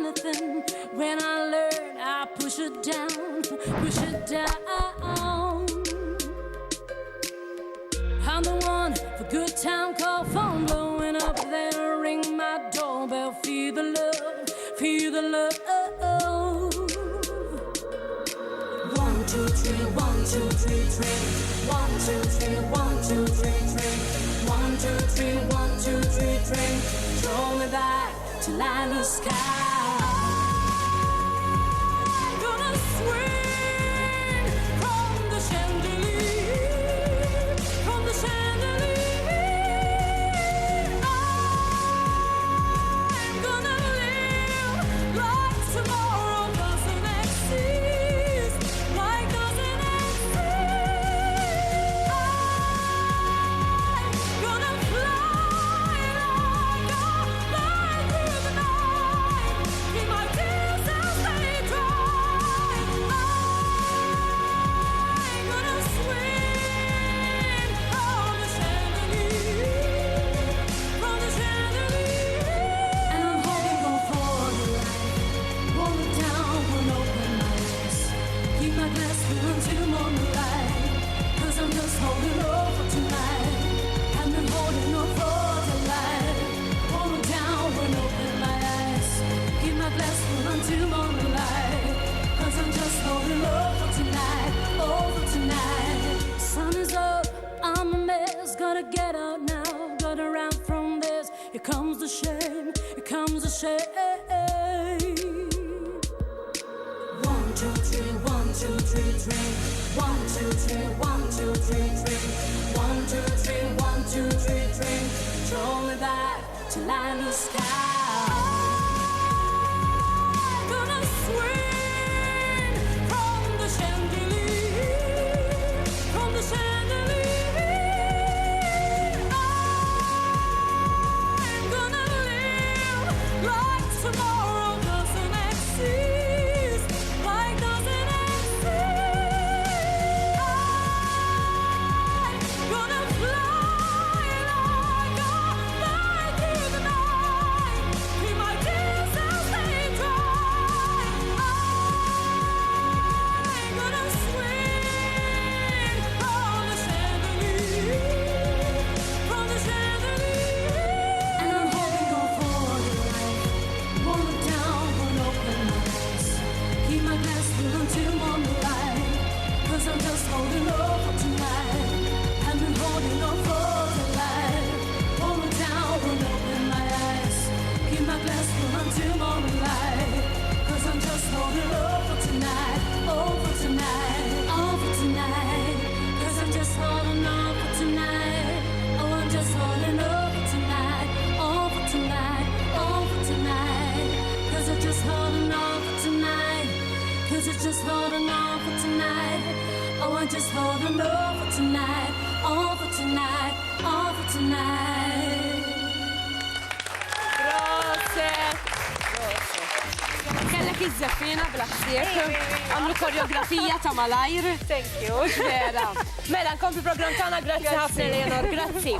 anything. When I learn, I push it down, push it down. I'm the one for good time call, phone blowing up, then ring my doorbell. Feel the love, feel the love. 1, 2, 3, 1, 2, 3, 3. 1, 2, 3, 1, 2, 3, 3. 1, 2, 3, 1, 2, 3, 3. Throw me back till I lose sky. I'm gonna swing from the chandelier, from the chandelier. I'm gonna live like tomorrow doesn't exist, like doesn't exist. I'm gonna fly like a bird through the night. Keep my tears as they dry. I'm gonna swing from the chandelier, from the chandelier. And I'm holding on for the light. Roll it down, won't open my eyes. Keep my glass full until morning light. 'Cause I'm just holding on for tonight. I've been holding on for the light. Roll it down, won't open my eyes. Keep my glass full until morning light. 'Cause I'm just holding on for tonight, oh for tonight. Sun is up, I'm a mess. Gotta get out now, gotta run from this. Here comes the shame, here comes the shame. 1, 2, 3, 1, 2, 3, 3. 1, 2, 3, 1, 2, 3, 3. 1, 2, 3, 1, 2, 3, 3. Throw me back till I lose sky. I'm gonna swing from the chandelier, from the chandelier. I'm gonna live like tomorrow doesn't exist, like doesn't exist. I'm gonna fly like a bird through the night. Keep my tears as they dry. I'm gonna swing from the chandelier, from the chandelier. And I'm holding on for the light. Roll it down, won't open my eyes. Keep my glass full until morning light. 'Cause I'm just holding on for tonight. I've been holding on for the light. Roll it down, won't open my eyes. Keep my glass full until morning light. 'Cause I'm just holding on for tonight, oh for tonight, oh for tonight. 'Cause I'm just holding on for tonight. Oh, I'm just holding on for tonight, oh for tonight, oh for tonight. 'Cause I'm just holding on for tonight. 'Cause it's just holding on for tonight. Oh, I'm just holding on for tonight, oh for tonight, oh for tonight. Proset! Kellek iż-żeffina bl-ħsieb. Għamlu koreografija ta' malajr. Thank you. Vera. Mela, nkompli program tagħna, grazzi ħafna Eleanor, grazzi.